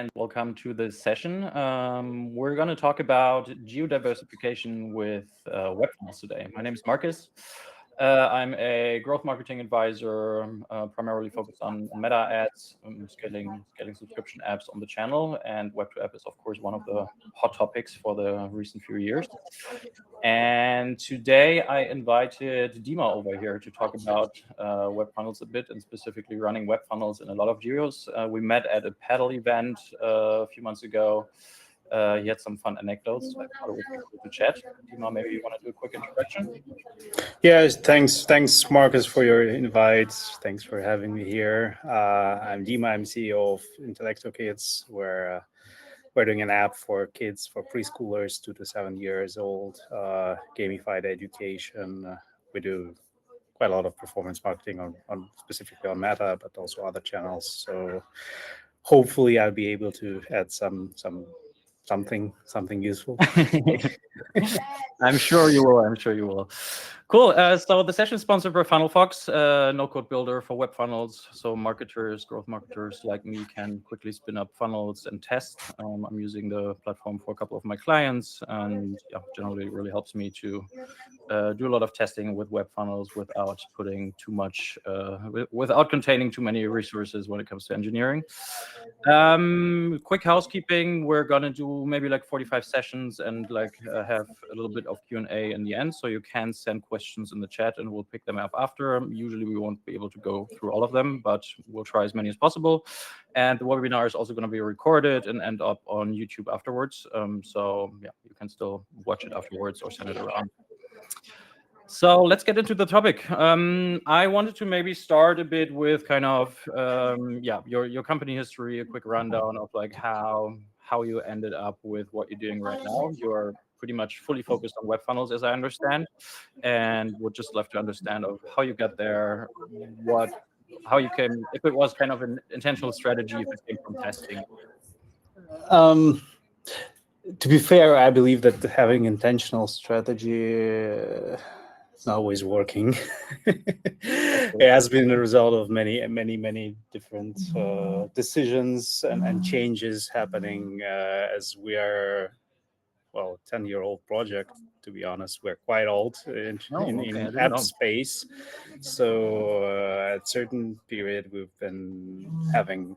and welcome to this session. We're going to talk about geo-diversification with web funnels today. My name is Marcus. I'm a growth marketing advisor, primarily focused on meta ads, scaling subscription apps on the channel, and web to app is of course one of the hot topics for the recent few years. And today I invited Dima over here to talk about web funnels a bit, and specifically running web funnels in a lot of geos. We met at a paddle event a few months ago. He had some fun anecdotes. I thought it was cool to chat. Dima, maybe you want to do a quick introduction? Yes, thanks, Marcus, for your invite. Thanks for having me here. I'm Dima. I'm CEO of IntellectoKids. We're doing an app for kids, for preschoolers 2 to 7 years old, gamified education. We do quite a lot of performance marketing on specifically on Meta, but also other channels. So hopefully I'll be able to add something useful. I'm sure you will. Cool. So the session is sponsored by FunnelFox, no-code builder for web funnels. So growth marketers like me can quickly spin up funnels and test. I'm using the platform for a couple of my clients, and generally it really helps me to do a lot of testing with web funnels without putting too much, without containing too many resources when it comes to engineering. Quick housekeeping: we're gonna do maybe like 45 sessions and have a little bit of Q&A in the end, so you can send questions in the chat and we'll pick them up after. Usually we won't be able to go through all of them, but we'll try as many as possible. And the webinar is also going to be recorded and end up on YouTube afterwards. So yeah, you can still watch it afterwards or send it around. So let's get into the topic. I wanted to maybe start a bit with kind of your company history, a quick rundown of like how you ended up with what you're doing right now. You're pretty much fully focused on web funnels, as I understand, and would just love to understand of how you got there, how you came, if it was kind of an intentional strategy, if it came from testing. To be fair, I believe that having intentional strategy is not always working. It has been a result of many different decisions and changes happening as we are, 10-year-old project. To be honest, we're quite old in app space. So at certain period, we've been having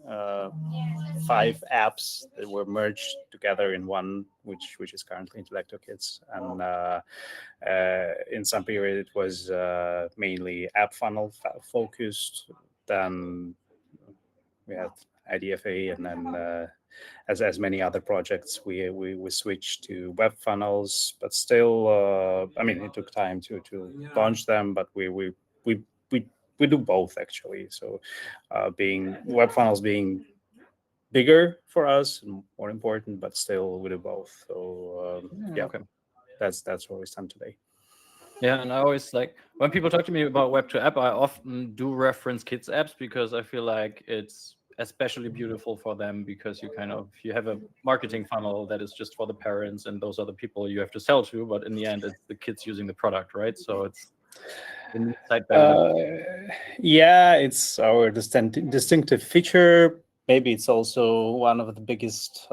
5 apps that were merged together in one, which is currently IntellectoKids. And in some period, it was mainly app funnel focused. Then we had IDFA, and then as many other projects, we switched to web funnels. But still, it took time to launch them. But we do both actually. So being web funnels being bigger for us and more important, but still we do both. So okay. That's where we stand today. Yeah, and I always when people talk to me about web to app, I often do reference kids apps because I feel like it's especially beautiful for them, because you have a marketing funnel that is just for the parents, and those are the people you have to sell to, but in the end it's the kids using the product, right? So it's it's our distinctive feature. Maybe it's also one of the biggest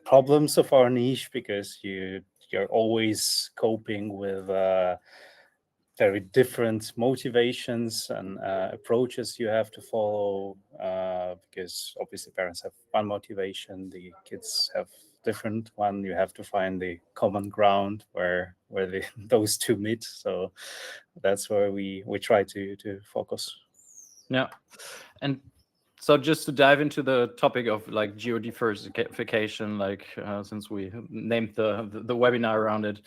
problems of our niche, because you're always coping with very different motivations and approaches you have to follow, because obviously parents have one motivation, the kids have different one. You have to find the common ground where those two meet. So that's where we try to focus. Yeah. And so just to dive into the topic of geo-diversification, since we named the webinar around it,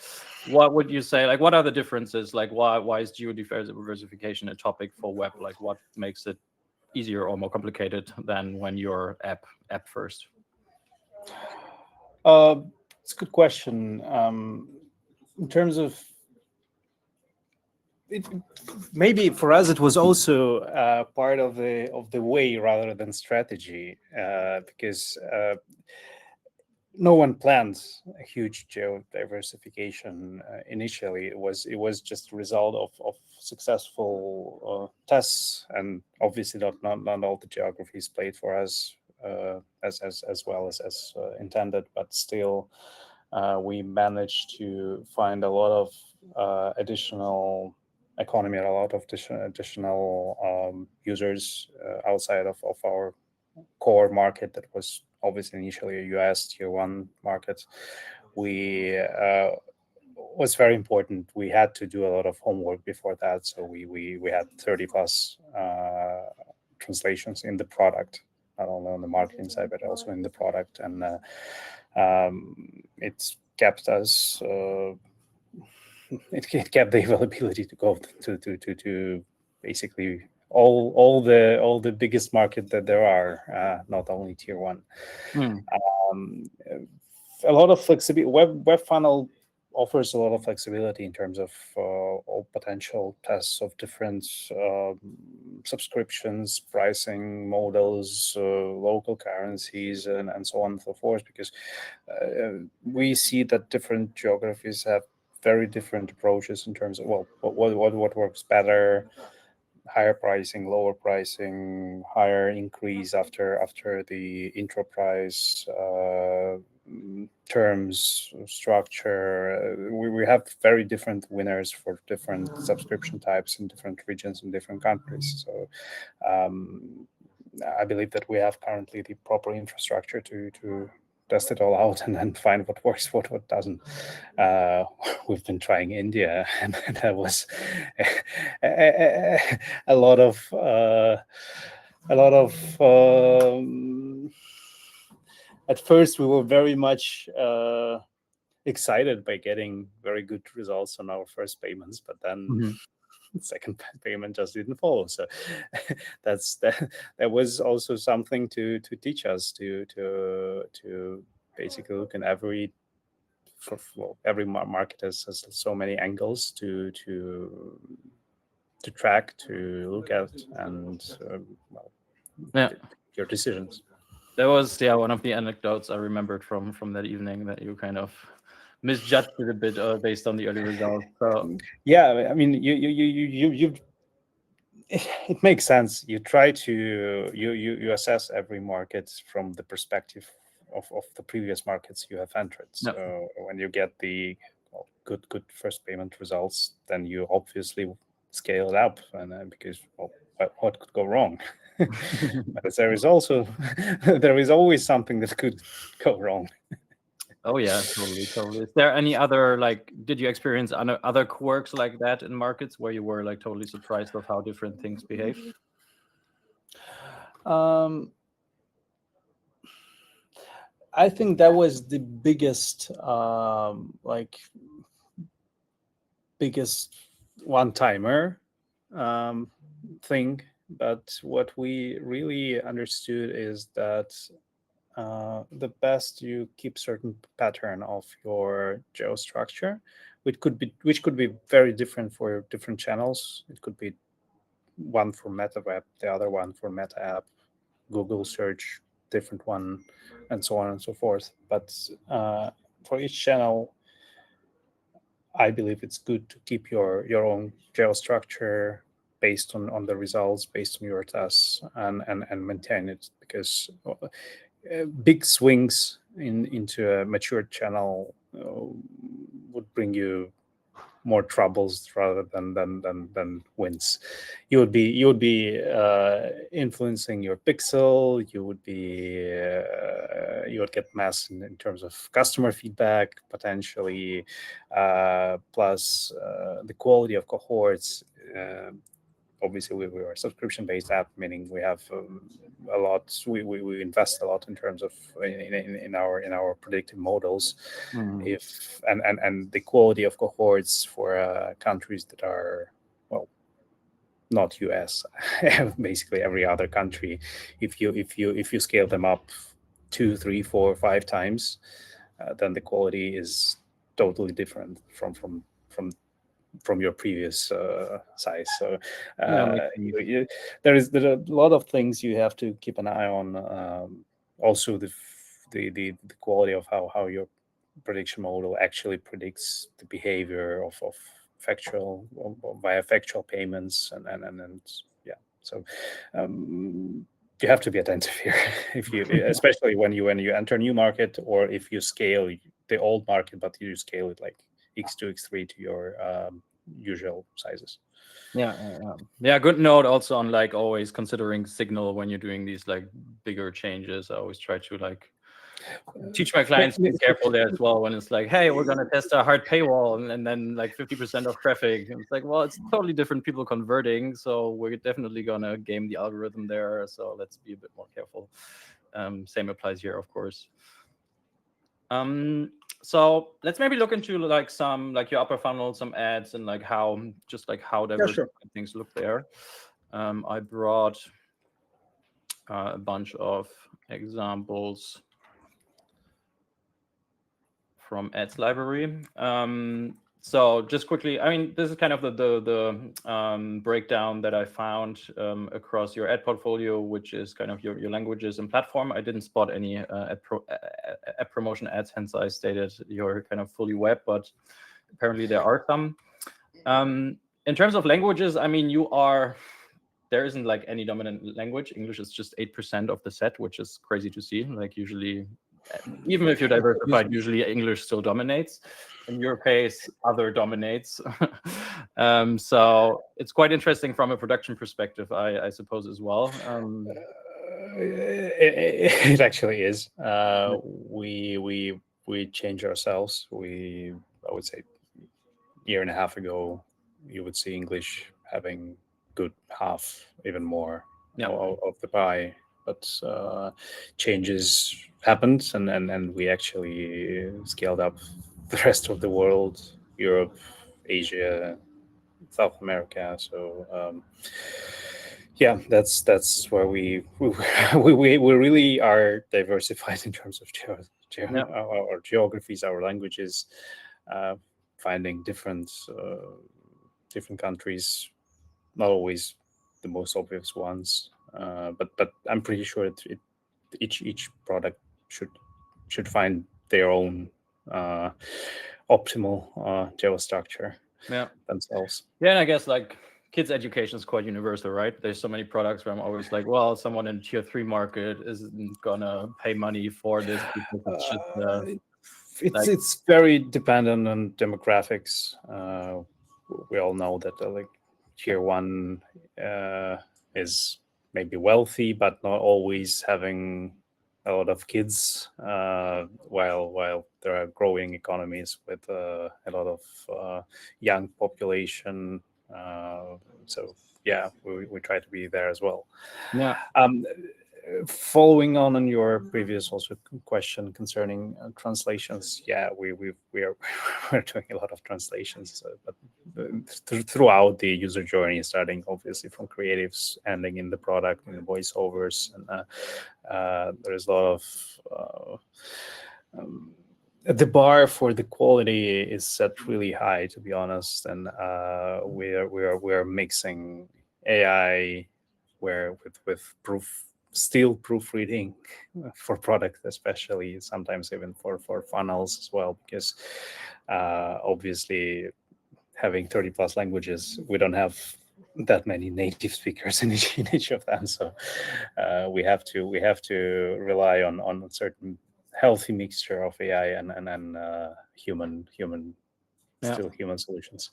what would you say, what are the differences? Why is geo-diversification a topic for web? What makes it easier or more complicated than when you're app first? It's a good question. In terms of maybe for us, it was also part of the way rather than strategy, because no one planned a huge geo-diversification initially. It was just a result of successful tests, and obviously not all the geographies played for us. as well as intended, but still we managed to find a lot of additional economy, a lot of additional users outside of our core market that was obviously initially a US tier 1 market. We was very important. We had to do a lot of homework before that, so we had 30 plus translations in the product, not only on the marketing side but also in the product, and it's kept us. It kept the availability to go to basically all the biggest market that there are, not only tier 1. A lot of flexibility. Web funnel offers a lot of flexibility in terms of all potential tests of different subscriptions, pricing models, local currencies, and so on and so forth, because we see that different geographies have very different approaches in terms of what works better. Higher pricing, lower pricing, higher increase after the intro price, terms, structure. We have very different winners for different subscription types in different regions in different countries. So I believe that we have currently the proper infrastructure to test it all out and then find what works, what doesn't. We've been trying India, and that was a lot of. At first, we were very much excited by getting very good results on our first payments, but then the second payment just didn't follow. So that was also something to teach us to basically look in every market has so many angles to track, to look at, and your decisions. That was one of the anecdotes I remembered from that evening, that you kind of misjudged it a bit based on the early results. So yeah, I mean, you it makes sense. You try to you assess every market from the perspective of the previous markets you have entered. So when you get the good first payment results, then you obviously scale it up, and because what could go wrong? But there is always something that could go wrong. Oh yeah, totally. Is there any other, did you experience other quirks like that in markets where you were totally surprised of how different things behave? I think that was the biggest one-timer thing. But what we really understood is that the best you keep certain pattern of your geo structure, which could be very different for different channels. It could be one for Meta Web, the other one for Meta App, Google search, different one, and so on and so forth. But for each channel, I believe it's good to keep your own geo structure based on the results, based on your tests, and maintain it, because big swings into a mature channel would bring you more troubles rather than wins. You would be influencing your pixel. You would get mess in terms of customer feedback potentially, plus the quality of cohorts. Obviously, we are a subscription-based app, meaning we have a lot. We invest a lot in terms of in our predictive models. If and the quality of cohorts for countries that are not US, basically every other country. If you scale them up 2, 3, 4, 5 times, then the quality is totally different from your previous size. So there are a lot of things you have to keep an eye on. Also, the quality of how your prediction model actually predicts the behavior of via factual payments, and yeah. So you have to be attentive here, if you, especially when you enter a new market, or if you scale the old market, but you scale it like x2, x3 to your usual sizes. Yeah. Good note also on like always considering signal when you're doing these like bigger changes. I always try to like teach my clients to be careful there as well when it's like, hey, we're gonna test a hard paywall, and then like 50% of traffic. And it's like, well, it's totally different people converting, so we're definitely gonna game the algorithm there. So let's be a bit more careful. Same applies here, of course. So let's maybe look into like some like your upper funnel, some ads, and like how diverse things look there. I brought a bunch of examples from ads library. So just quickly, I mean, this is kind of the breakdown that I found across your ad portfolio, which is kind of your languages and platform. I didn't spot any ad promotion ads, hence I stated you're kind of fully web, but apparently there are some. In terms of languages, I mean, there isn't like any dominant language. English is just 8% of the set, which is crazy to see. Like usually, even if you're diversified, usually English still dominates. In your case, other dominates. So it's quite interesting from a production perspective, I suppose, as well. It actually is. We change ourselves. I would say, year and a half ago, you would see English having good half, even more of the pie. But changes happened, and we actually scaled up the rest of the world, Europe, Asia, South America. So yeah, that's where we really are diversified in terms of our geographies, our languages, finding different countries, not always the most obvious ones, but I'm pretty sure each product should find their own optimal geo structure themselves. Yeah, and I guess like kids education is quite universal, right? There's so many products where I'm always like, well, someone in tier 3 market isn't gonna pay money for this because it's just it's very dependent on demographics. We all know that like tier 1 is maybe wealthy, but not always having a lot of kids, while there are growing economies with a lot of young population. So yeah, we try to be there as well. Following on your previous also question concerning translations, yeah, we're doing a lot of translations, but throughout the user journey, starting obviously from creatives, ending in the product, in the voiceovers, and there's a lot of the bar for the quality is set really high, to be honest, and we're mixing AI with still proofreading for product, especially sometimes even for funnels as well, because obviously having 30 plus languages, we don't have that many native speakers in each of them, so we have to rely on a certain healthy mixture of AI and human still human solutions.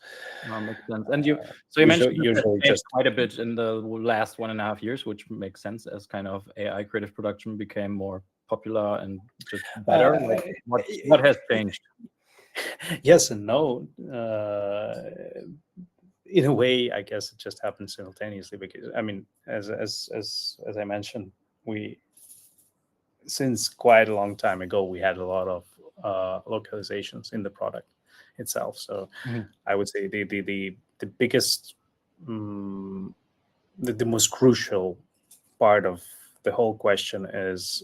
Makes sense. And you mentioned usually just quite a bit in the last 1.5 years, which makes sense as kind of AI creative production became more popular and just better. Like, what has changed? Yes and no. In a way, I guess it just happened simultaneously, because I mean, as I mentioned, since quite a long time ago, we had a lot of localizations in the product itself. So I would say the biggest, the most crucial part of the whole question is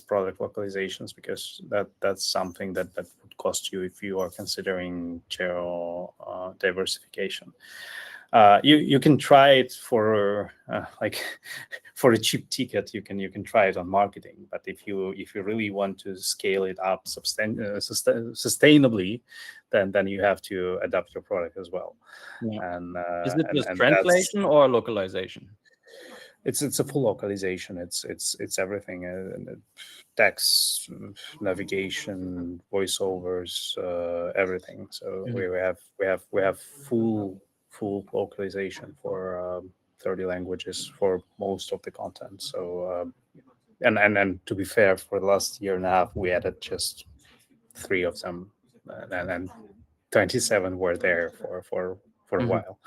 product localizations, because that's something that would cost you if you are considering geo diversification. You can try it for like for a cheap ticket. You can try it on marketing, but if you really want to scale it up sustainably, then you have to adapt your product as well. And is it just translation or localization? it's a full localization. It's everything. Text, navigation, voiceovers, everything. So we have full localization for 30 languages for most of the content. So and to be fair, for the last year and a half, we added just 3 of them, and 27 were there for a while.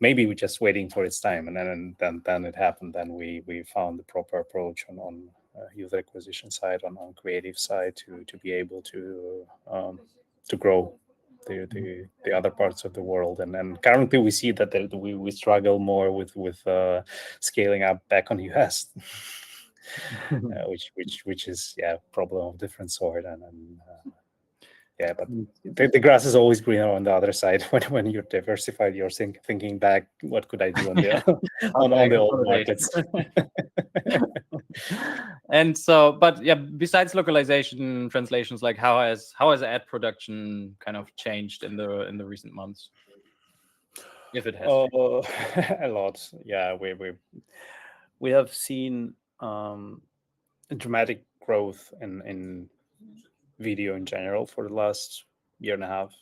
Maybe we're just waiting for its time, and then it happened. Then we found the proper approach on user acquisition side, on creative side, to be able to grow the other parts of the world. And then currently we see that we struggle more with scaling up back on US, which is problem of different sort. And yeah, but the grass is always greener on the other side. When you're diversified, you're thinking back, what could I do on the on the old markets? And so, but yeah, besides localization, translations, like how has ad production kind of changed in the recent months, if it has? A lot. Yeah, we have seen a dramatic growth in video in general for the last year and a half,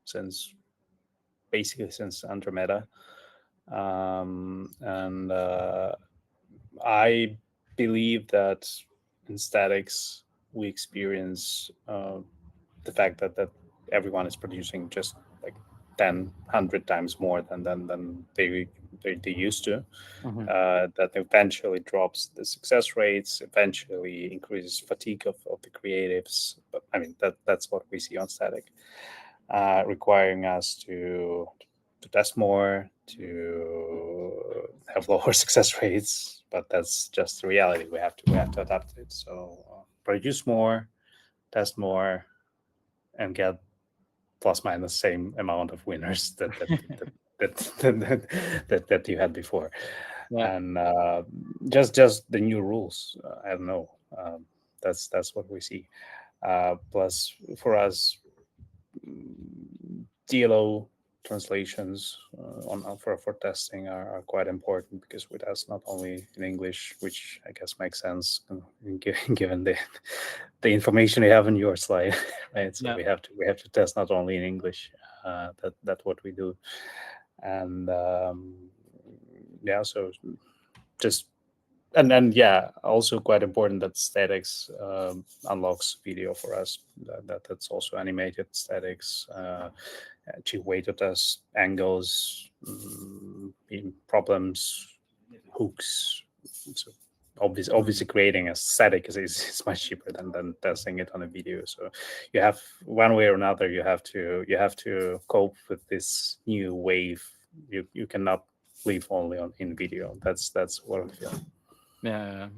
since Andromeda. And I believe that in statics we experience the fact that everyone is producing just like 10, 100 times more than they used to. That eventually drops the success rates, eventually increases fatigue of the creatives. But I mean, that's what we see on static, requiring us to test more, to have lower success rates. But that's just the reality. We have to adapt it. So produce more, test more, and get plus minus same amount of winners that you had before. Yeah. And just the new rules. I don't know. That's what we see. Plus, for us, DLO translations for testing are quite important, because we test not only in English, which I guess makes sense given the information you have in your slide, right? So we have to test not only in English. That's what we do, and so just. And also quite important that statics unlocks video for us. That's also animated statics, cheap way to test angles, problems, hooks. So obviously creating a static is much cheaper than testing it on a video. So you have, one way or another, you have to cope with this new wave. You cannot live only in video. That's what I feel. Yeah,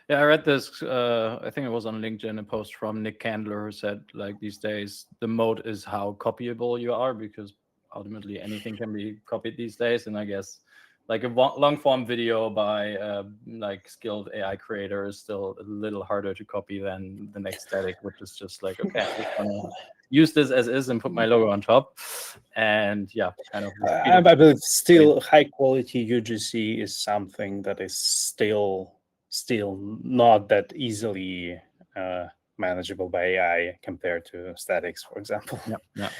I read this. I think it was on LinkedIn, a post from Nick Candler, who said, like, these days the mode is how copyable you are, because ultimately anything can be copied these days. And I guess like a long form video by like skilled AI creator is still a little harder to copy than the next static, which is just like, okay, I'm just gonna use this as is and put my logo on top. And kind of. I believe still high quality UGC is something that is still not that easily manageable by AI compared to statics, for example. Yeah.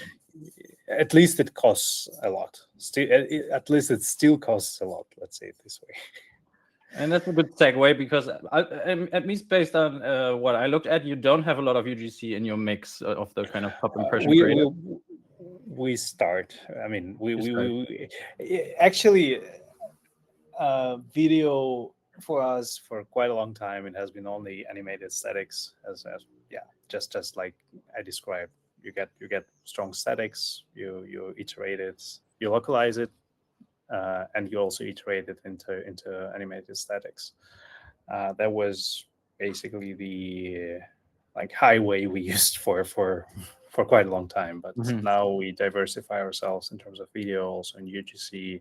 At least it costs a lot. At least it still costs a lot. Let's say it this way. And that's a good segue, because at least based on what I looked at, you don't have a lot of UGC in your mix of the kind of top impression. We start. I mean, we actually video for us for quite a long time. It has been only animated statics, as just like I described. You get strong statics. You iterate it. You localize it. And you also iterate it into animated statics. That was basically the highway we used for quite a long time. But now we diversify ourselves in terms of video, also in UGC.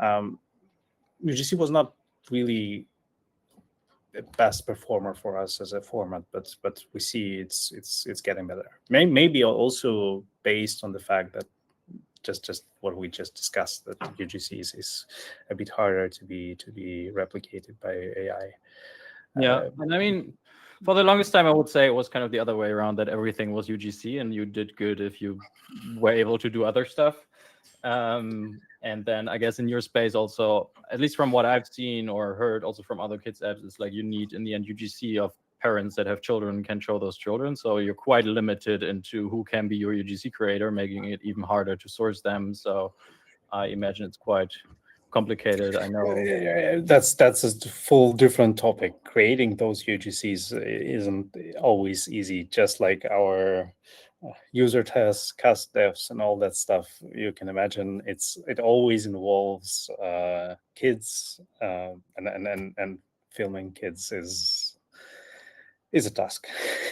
UGC was not really the best performer for us as a format, but we see it's getting better. Maybe also based on the fact that just what we just discussed, that UGCs is a bit harder to be replicated by AI. Yeah, and I mean, for the longest time, I would say it was kind of the other way around, that everything was UGC, and you did good if you were able to do other stuff. And then I guess in your space also, at least from what I've seen or heard also from other kids apps, it's like you need in the end UGC of parents that have children can show those children. So you're quite limited into who can be your UGC creator, making it even harder to source them. So I imagine it's quite complicated. I know that's a full different topic. Creating those UGCs isn't always easy, just like our user tests, cast devs, and all that stuff. You can imagine it always involves kids, and filming kids is a task.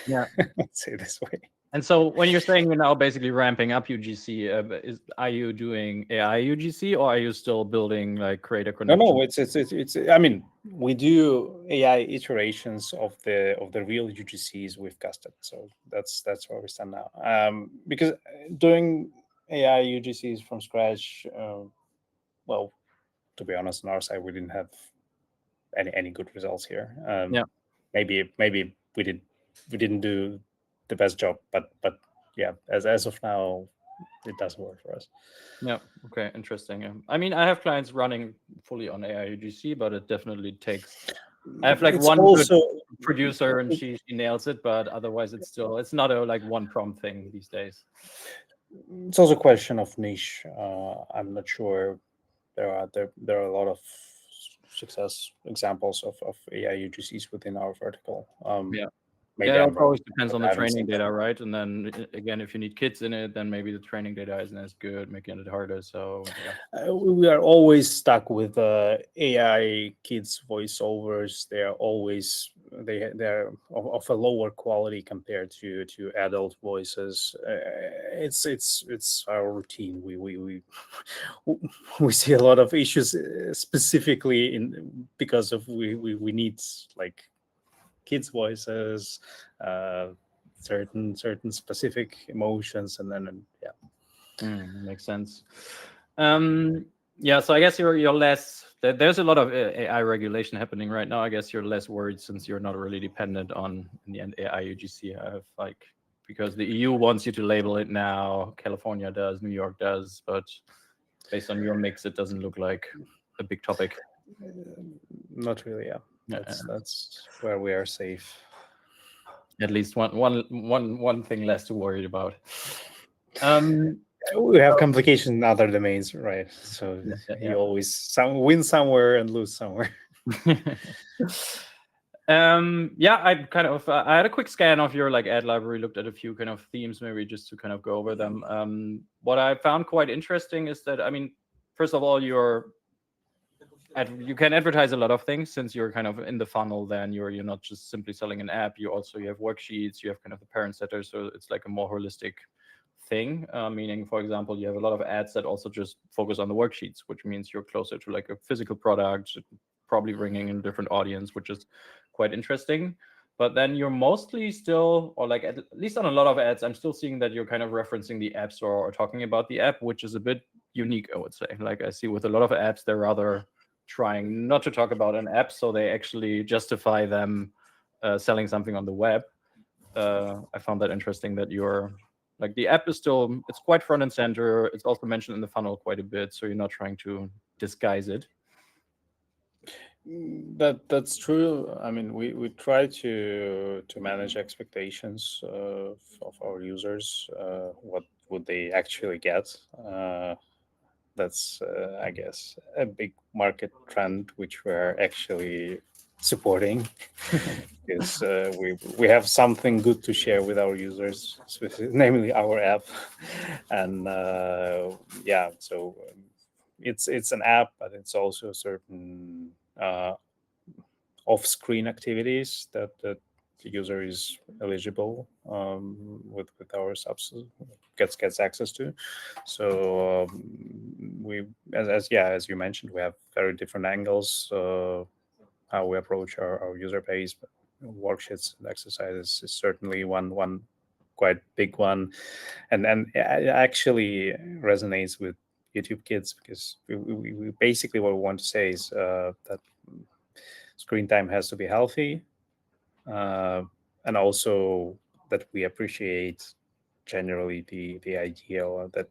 Yeah. Let's say it this way. And so when you're saying you're now basically ramping up UGC, are you doing AI UGC, or are you still building like creator connections? No, it's. I mean, we do AI iterations of the real UGCs we've custom. So that's where we stand now. Because doing AI UGCs from scratch, well, to be honest, on our side, we didn't have any good results here. Yeah. Maybe we didn't do the best job, but yeah, as of now, it doesn't work for us. Yeah. Okay. Interesting. Yeah. I mean, I have clients running fully on AI UGC, but it definitely takes. I have like one good producer, and she nails it, but otherwise, it's not a like one prompt thing these days. It's also a question of niche. I'm not sure. There are a lot of success examples of AI UGCs within our vertical. Yeah. Maybe it always depends on the training data, right? And then again, if you need kids in it, then maybe the training data isn't as good, making it harder. So yeah. We are always stuck with AI kids voiceovers. They are always they're of a lower quality compared to adult voices. It's our routine. We see a lot of issues specifically because of we need like kids' voices, certain specific emotions, and then makes sense. Yeah, so I guess you're less. There's a lot of AI regulation happening right now. I guess you're less worried since you're not really dependent on, in the end, AI UGC. I have because the EU wants you to label it now. California does, New York does, but based on your mix, it doesn't look like a big topic. Not really. Yeah, that's where we are safe. At least one thing less to worry about. We have complications in other domains, right? So you always win somewhere and lose somewhere. I kind of I had a quick scan of your like ad library, looked at a few kind of themes, maybe just to kind of go over them. What I found quite interesting is that, I mean, first of all, you can advertise a lot of things since you're kind of in the funnel. Then you're not just simply selling an app. You have worksheets. You have kind of the parent setter, so it's like a more holistic thing. Meaning, for example, you have a lot of ads that also just focus on the worksheets, which means you're closer to like a physical product, probably bringing in a different audience, which is quite interesting. But then you're mostly still, or like at least on a lot of ads, I'm still seeing that you're kind of referencing the app store or talking about the app, which is a bit unique, I would say. Like I see with a lot of apps, they're rather trying not to talk about an app, so they actually justify them selling something on the web. I found that interesting that you're like, the app is still, it's quite front and center. It's also mentioned in the funnel quite a bit, so you're not trying to disguise it. That's true. I mean, we try to manage expectations of our users. What would they actually get? That's I guess a big market trend which we're actually supporting, because we have something good to share with our users, namely our app. And so it's an app, but it's also certain off-screen activities that the user is eligible with our subs gets access to. So we, as you mentioned, we have very different angles how we approach our user base. Worksheets and exercises is certainly one quite big one, and it actually resonates with YouTube Kids, because we basically what we want to say is that screen time has to be healthy, and also that we appreciate generally the idea that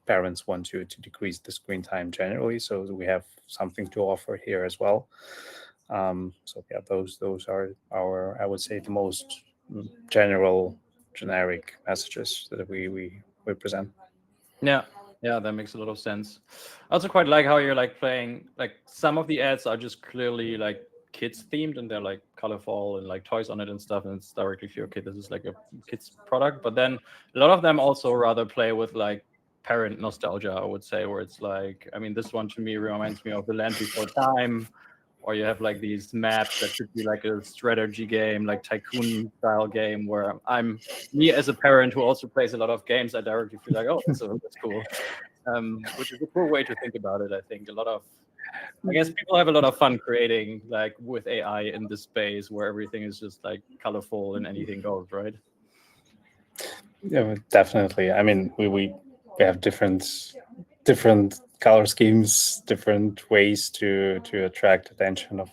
parents want to decrease the screen time generally, so we have something to offer here as well. So yeah, those are our, I would say, the most generic messages that we present. Yeah, that makes a lot of sense. I also quite like how you're like playing, like some of the ads are just clearly like kids themed and they're like colorful and like toys on it and stuff, and it's directly for your kid. This is like a kids product, but then a lot of them also rather play with like parent nostalgia, I would say, where it's like, I mean, this one to me reminds me of The Land Before Time, or you have like these maps that could be like a strategy game, like tycoon style game, where I'm me as a parent who also plays a lot of games, I directly feel like, oh, that's cool. Which is a cool way to think about it. I think I guess people have a lot of fun creating like with AI in this space where everything is just like colorful and anything goes, right? Yeah, definitely. I mean, we have different color schemes, different ways to attract attention of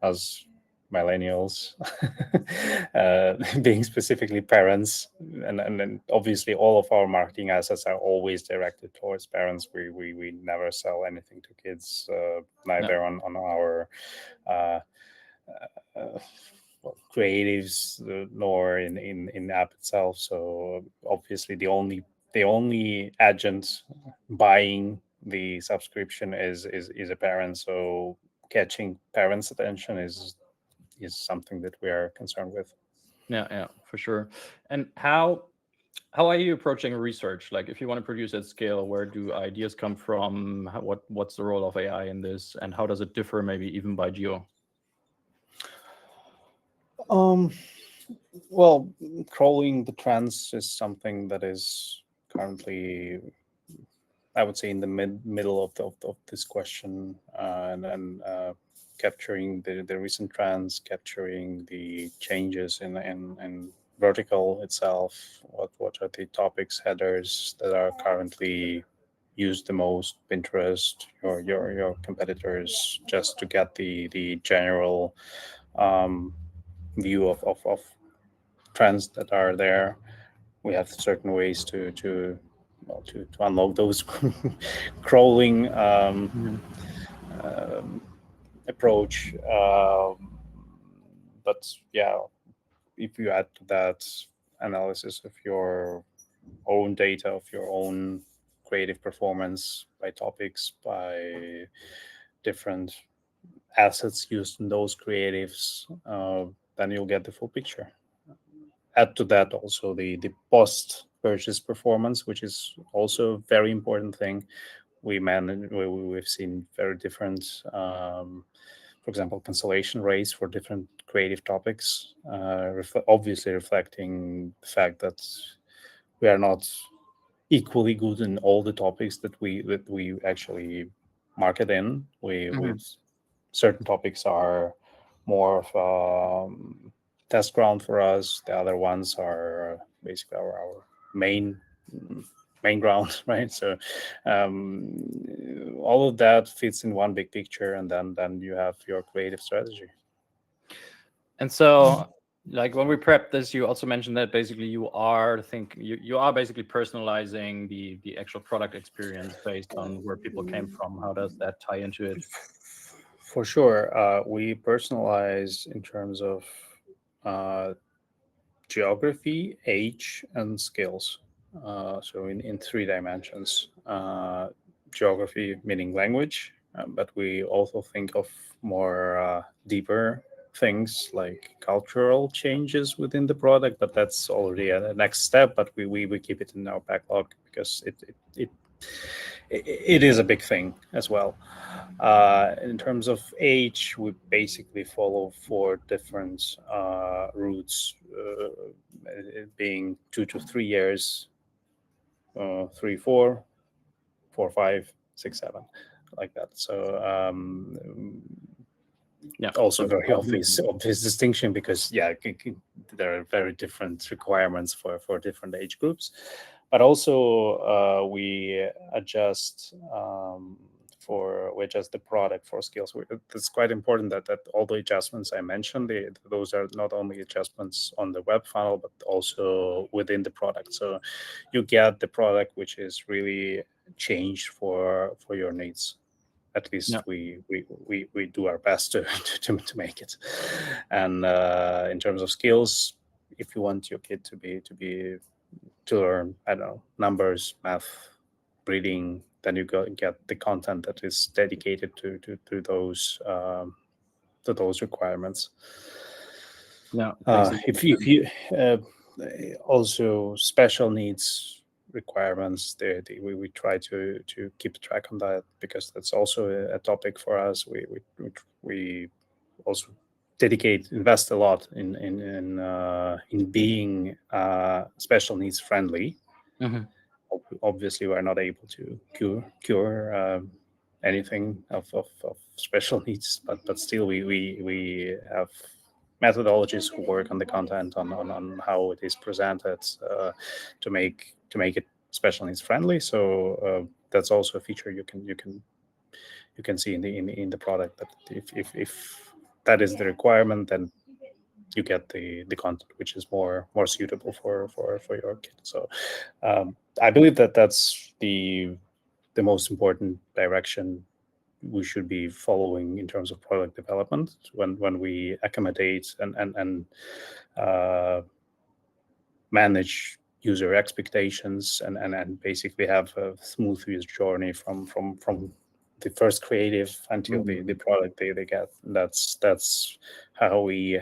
us millennials, being specifically parents, and then obviously all of our marketing assets are always directed towards parents. We never sell anything to kids, neither on our creatives nor in app itself. So obviously the only agent buying the subscription is a parent. So catching parents' attention is something that we are concerned with. Yeah, for sure. And how are you approaching research? Like, if you want to produce at scale, where do ideas come from? What's the role of AI in this, and how does it differ, maybe even by geo? Well, crawling the trends is something that is currently, I would say, in the middle of this question, and capturing the recent trends, capturing the changes in vertical itself. What are the topics headers that are currently used the most? Pinterest, your competitors, just to get the general view of trends that are there. We have certain ways to unlock those crawling approach. But yeah, if you add to that analysis of your own data, of your own creative performance by topics, by different assets used in those creatives, then you'll get the full picture. Add to that also the post purchase performance, which is also a very important thing. We've seen very different, for example, cancellation rates for different creative topics, obviously reflecting the fact that we are not equally good in all the topics that we actually market in. With certain topics are more of test ground for us. The other ones are basically our main ground, right? So all of that fits in one big picture, and then you have your creative strategy. And so, like when we prepped this, you also mentioned that basically you are basically personalizing the actual product experience based on where people came from. How does that tie into it? For sure, we personalize in terms of geography, age, and skills. So in 3 dimensions. Geography meaning language, but we also think of more deeper things like cultural changes within the product, but that's already a next step. But we keep it in our backlog because it is a big thing as well. In terms of age, we basically follow 4 different routes, being 2 to 3 years, 3, 4, 4, 5, 6, 7, like that. So Yeah. also very obvious distinction, because there are very different requirements for different age groups. But also we adjust the product for skills. It's quite important that all the adjustments I mentioned, those are not only adjustments on the web funnel, but also within the product. So you get the product which is really changed for your needs. At least we do our best to make it. And in terms of skills, if you want your kid to learn, I don't know, numbers, math, reading, then you get the content that is dedicated to those requirements. If you also special needs requirements, we try to keep track on that, because that's also a topic for us. We also invest a lot in being special needs friendly. Mm-hmm. Obviously, we're not able to cure anything of special needs, but still we have methodologies who work on the content, on how it is presented, to make it special needs friendly. So that's also a feature you can see in the product, that if that is the requirement, then you get the content which is more suitable for your kid. So I believe that's the most important direction we should be following in terms of product development, when we accommodate and manage user expectations and basically have a smooth user journey from the first creative until the product they get. That's how we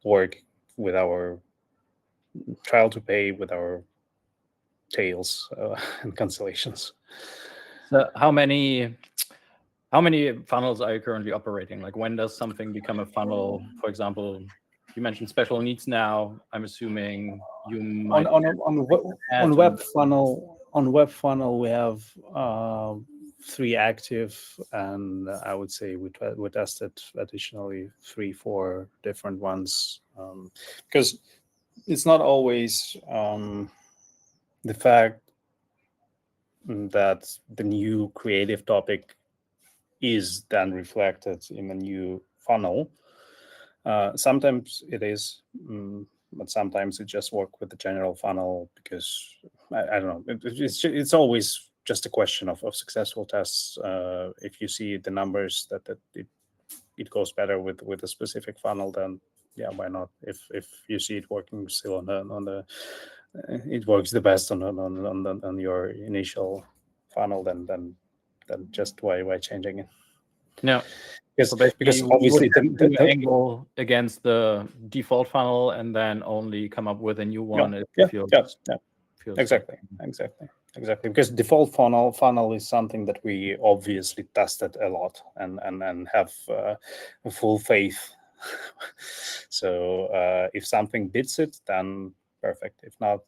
work with our trial to pay, with our tails and cancellations. So how many funnels are you currently operating? Like, when does something become a funnel? For example, you mentioned special needs now. I'm assuming you might on web funnel we have 3 active, and I would say we tested additionally 3-4 different ones, because it's not always the fact that the new creative topic is then reflected in a new funnel. Sometimes it is, but sometimes it just works with the general funnel, because I don't know. It's always just a question of successful tests. If you see the numbers that it goes better with a specific funnel, then yeah, why not? If you see it working still on the it works the best on your initial funnel, then just why changing it? No. Because obviously the angle against the default funnel and then only come up with a new one. Exactly. Because default funnel is something that we obviously tested a lot and have full faith. So if something beats it, then perfect. If not,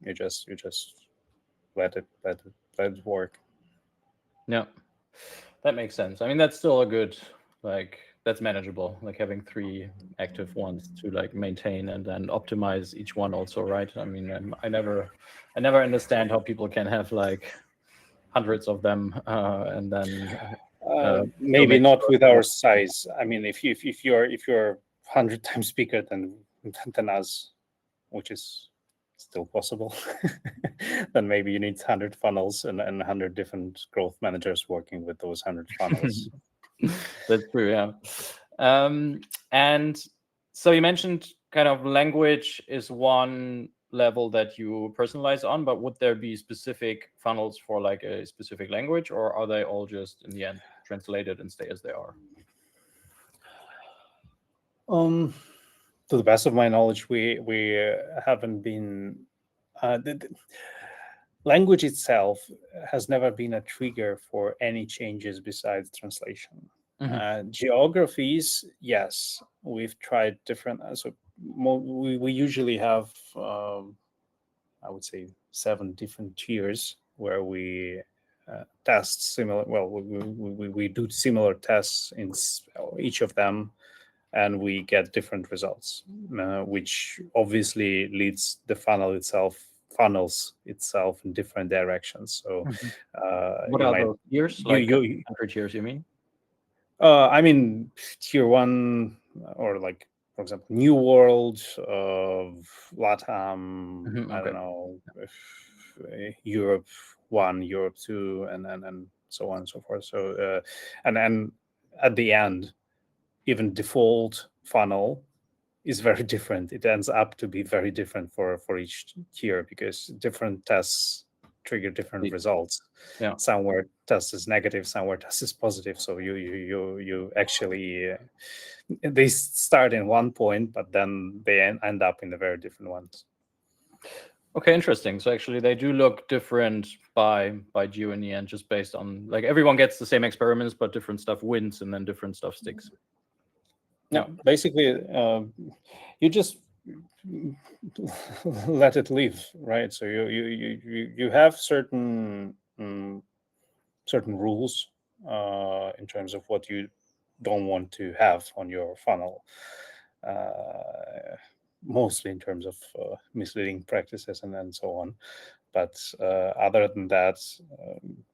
you just let it work. Yeah, that makes sense. I mean, that's still a good, that's manageable, like having 3 active ones to maintain and then optimize each one also, right? I mean, I never understand how people can have hundreds of them and then maybe not with our size. I mean, if you're 100 times bigger than us, which is still possible, then maybe you need 100 funnels and 100 different growth managers working with those 100 funnels. That's true, yeah. And so you mentioned kind of language is one level that you personalize on, but would there be specific funnels for a specific language, or are they all just in the end translated and stay as they are? To the best of my knowledge, we haven't been. The language itself has never been a trigger for any changes besides translation. Geographies, yes, we've tried different. So we usually have, I would say, 7 different tiers where we test similar. Well, we do similar tests in each of them. and we get different results, which obviously leads the funnels itself in different directions. So what are those tiers? Like country tiers, you mean? I mean, tier 1, or like, for example, New World, LATAM, I don't know, Europe 1, Europe 2, and so on and so forth. So and then at the end, even default funnel is very different. It ends up to be very different for each tier, because different tests trigger different results. Yeah. Somewhere test is negative, somewhere test is positive. So you actually they start in one point, but then they end up in the very different ones. Okay, interesting. So actually, they do look different by geo in the end, just based on, like, everyone gets the same experiments, but different stuff wins, and then different stuff sticks. Yeah, basically, you just let it live, right? So you have certain rules in terms of what you don't want to have on your funnel, mostly in terms of misleading practices and so on. But other than that,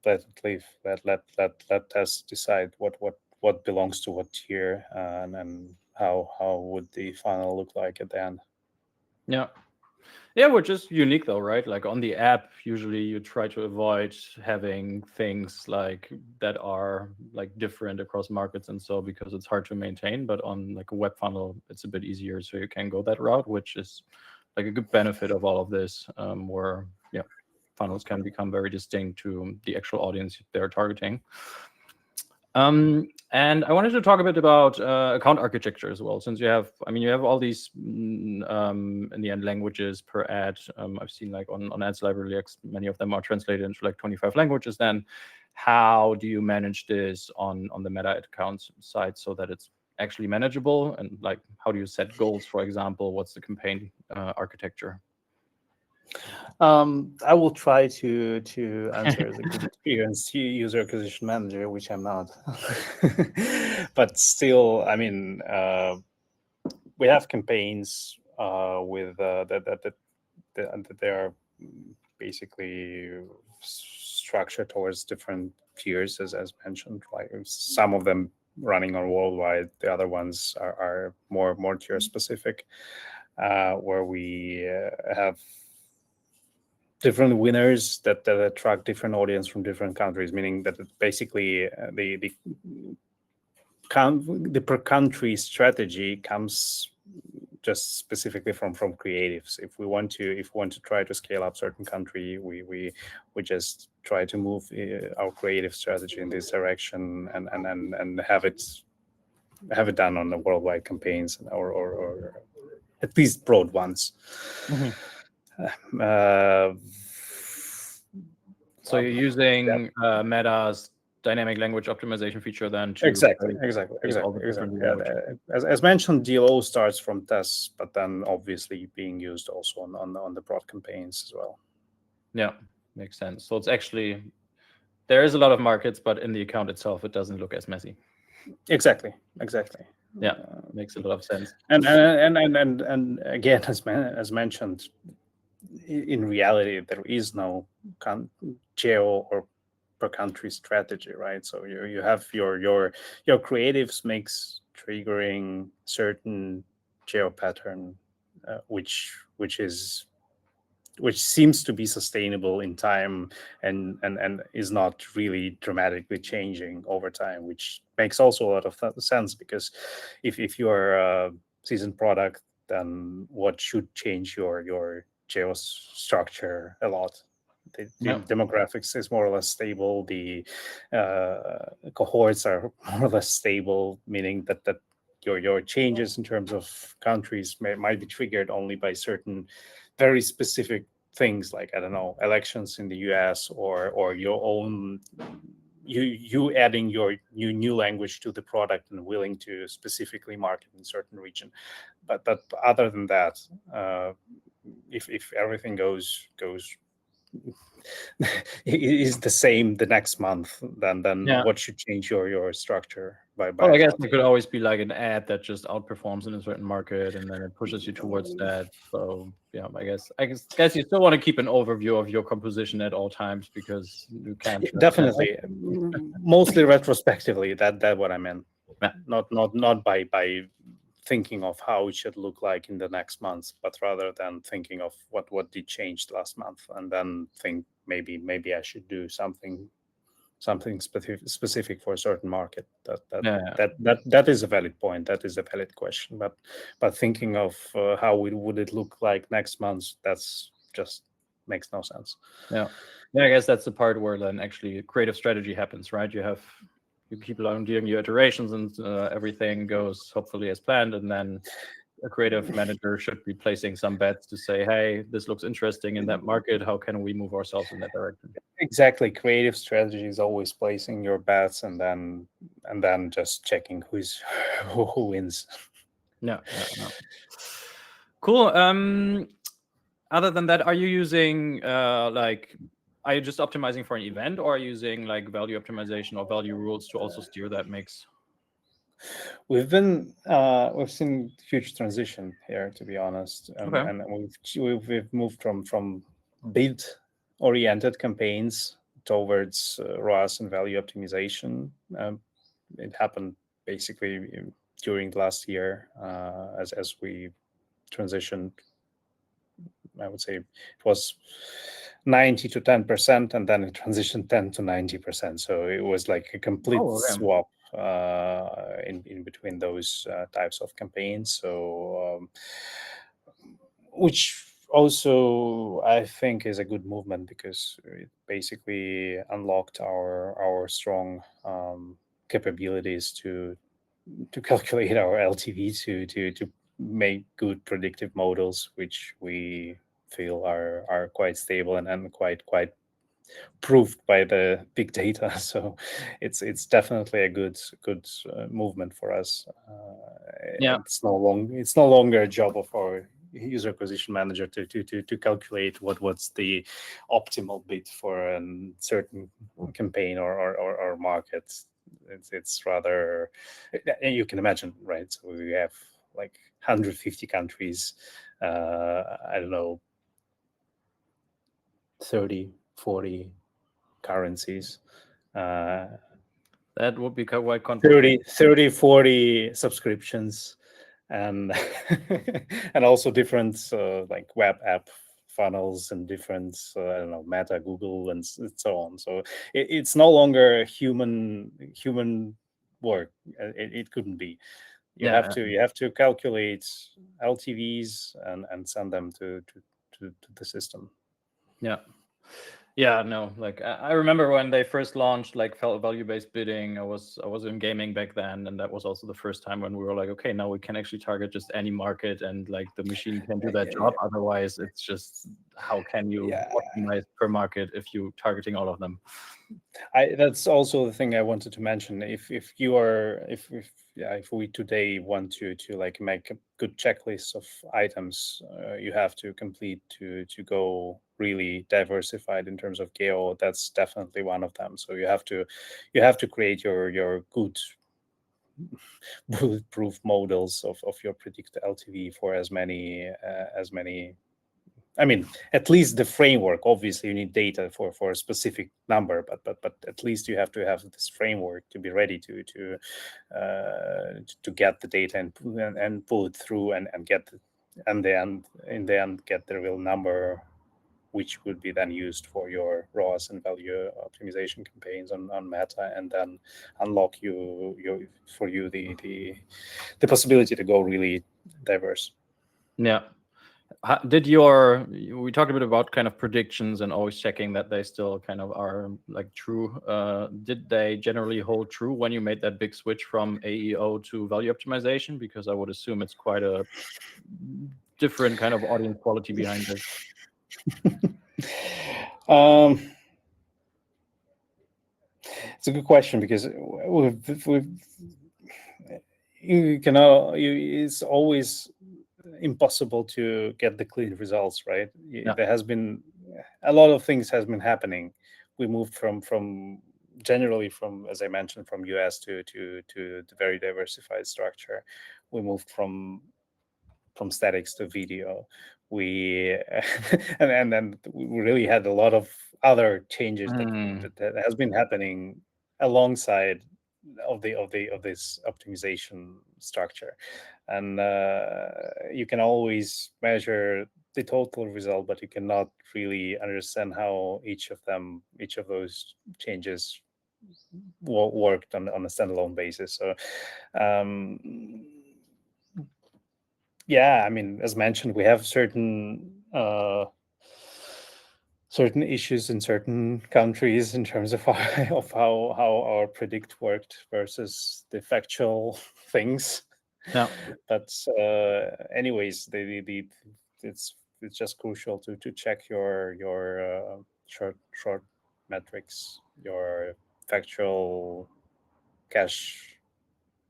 let it live. Let tests decide what belongs to what tier, and then how would the funnel look like at the end. Yeah, which is unique though, right? Like on the app, usually you try to avoid having things like that are like different across markets and so, because it's hard to maintain. But on like a web funnel, it's a bit easier, so you can go that route, which is like a good benefit of all of this, where funnels can become very distinct to the actual audience they're targeting. And I wanted to talk a bit about account architecture as well, since you have all these in the end languages per ad. I've seen like on Ads Library, many of them are translated into like 25 languages. Then how do you manage this on the Meta accounts side so that it's actually manageable? And like, how do you set goals, for example? What's the campaign architecture? I will try to answer as a good experienced user acquisition manager, which I'm not. But still, I mean, we have campaigns with that they are basically structured towards different tiers, as mentioned. Like some of them running on worldwide, the other ones are more tier specific, where we have different winners that attract different audience from different countries, meaning that basically the per country strategy comes just specifically from creatives. If we want to try to scale up certain country, we just try to move our creative strategy in this direction and have it done on the worldwide campaigns, or at least broad ones. Mm-hmm. So you're using Meta's dynamic language optimization feature then to exactly. As mentioned, DLO starts from tests, but then obviously being used also on the broad campaigns as well. Yeah, makes sense. So it's actually, there is a lot of markets, but in the account itself, it doesn't look as messy. Exactly. Yeah, makes a lot of sense. And again, as mentioned, in reality, there is no geo or per country strategy, right? So you have your creatives makes triggering certain geo pattern, which seems to be sustainable in time and is not really dramatically changing over time, which makes also a lot of sense, because if you are a seasoned product, then what should change your geo structure a lot? The demographics is more or less stable. The cohorts are more or less stable, meaning that your changes in terms of countries might be triggered only by certain very specific things, like, I don't know, elections in the US, or your own you adding your new language to the product and willing to specifically market in a certain region. But other than that, if everything goes is the same the next month, then what should change your structure? by Well, I a guess lot. there could always be like an ad that just outperforms in a certain market, and then it pushes you towards that. So yeah, I guess you still want to keep an overview of your composition at all times, because you can't Definitely, mostly retrospectively. That what I meant. Yeah. Not by thinking of how it should look like in the next month, but rather than thinking of what did change last month, and then think maybe I should do something specific for a certain market. That is a valid point. That is a valid question. But thinking of how would it look like next month, that's just makes no sense. Yeah, I guess that's the part where then actually creative strategy happens, right? You keep on doing your iterations, and everything goes hopefully as planned, and then a creative manager should be placing some bets to say, hey, this looks interesting in that market. How can we move ourselves in that direction? Exactly. Creative strategy is always placing your bets and then just checking who wins. Yeah. Cool. Other than that, are you using are you just optimizing for an event, or are you using like value optimization or value rules to also steer that mix? We've seen huge transition here, to be honest, and we've moved from bid oriented campaigns towards ROAS and value optimization. It happened basically during last year as we transitioned. I would say it was 90 to 10%, and then it transitioned 10 to 90%. So it was like a complete swap in between those types of campaigns. So which also I think is a good movement, because it basically unlocked our strong capabilities to calculate our LTV, to make good predictive models, which we feel are quite stable and quite proved by the big data. So it's definitely a good movement for us. It's no longer a job of our user acquisition manager to calculate what's the optimal bid for a certain campaign or market. It's rather, you can imagine, right? So we have like 150 countries, I don't know, 30, 40 currencies. That would be quite complicated. 30, 40 subscriptions, and and also different like web app funnels and different I don't know, Meta, Google, and so on. So it's no longer human work. It couldn't be. You have to calculate LTVs and send them to the system. No, like I remember when they first launched like value-based bidding. I was in gaming back then, and that was also the first time when we were like, okay, now we can actually target just any market, and like the machine can do that job. Otherwise, it's just, how can you optimize per market if you're targeting all of them? That's also the thing I wanted to mention. If we today want to like make a good checklist of items you have to complete to go really diversified in terms of Geo, that's definitely one of them. So you have to create your good bulletproof models of your predicted LTV for as many I mean, at least the framework. Obviously, you need data for a specific number, but at least you have to have this framework to be ready to get the data and pull it through and get in the end get the real number, which would be then used for your ROAS and value optimization campaigns on Meta, and then unlock the possibility to go really diverse. Yeah. We talked a bit about kind of predictions and always checking that they still kind of are like true. Did they generally hold true when you made that big switch from AEO to value optimization? Because I would assume it's quite a different kind of audience quality behind this. It's a good question, because it's always impossible to get the clean results, right? There has been a lot of things has been happening. We moved from generally from, as I mentioned, from US to the very diversified structure. We moved from statics to video. We and then we really had a lot of other changes that has been happening alongside of this optimization structure, and you can always measure the total result, but you cannot really understand how each of those changes worked on a standalone basis. So yeah, I mean, as mentioned, we have certain issues in certain countries in terms of how our predict worked versus the factual things. Yeah. But anyways, it's just crucial to check your short metrics, your factual cash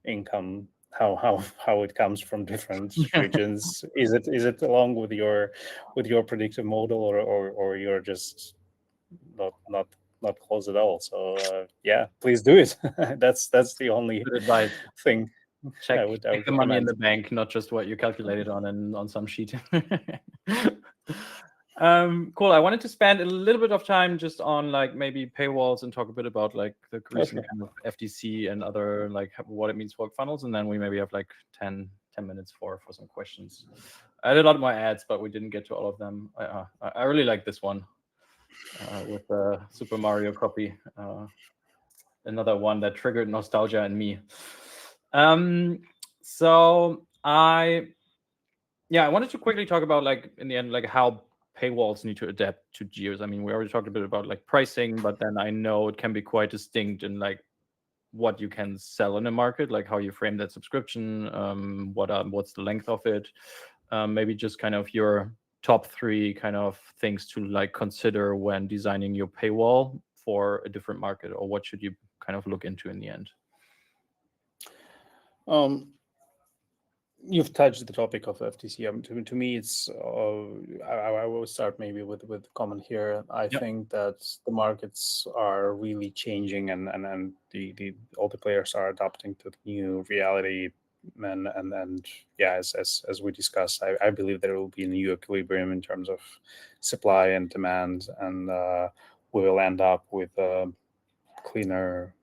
income, how it comes from different regions. Is it along with your predictive model, or you're just not close at all? So yeah, please do it. That's the only Good advice. thing Check, I would check the money in recommend. the bank, not just what you calculated on some sheet. Cool. I wanted to spend a little bit of time just on like maybe paywalls and talk a bit about like the recent kind of FTC and other like what it means for funnels, and then we maybe have like 10 minutes for some questions. I had a lot more ads, but we didn't get to all of them. I really like this one with the Super Mario copy. Another one that triggered nostalgia in me. So I wanted to quickly talk about like in the end, like how paywalls need to adapt to geos. I mean, we already talked a bit about like pricing, but then I know it can be quite distinct in like what you can sell in a market, like how you frame that subscription, what's the length of it, maybe just kind of your top 3 kind of things to like consider when designing your paywall for a different market, or what should you kind of look into in the end? You've touched the topic of FTC. To me, it's I will start maybe with comment here. I think that the markets are really changing, and all the players are adapting to the new reality. And yeah, as we discussed, I believe there will be a new equilibrium in terms of supply and demand, and we will end up with cleaner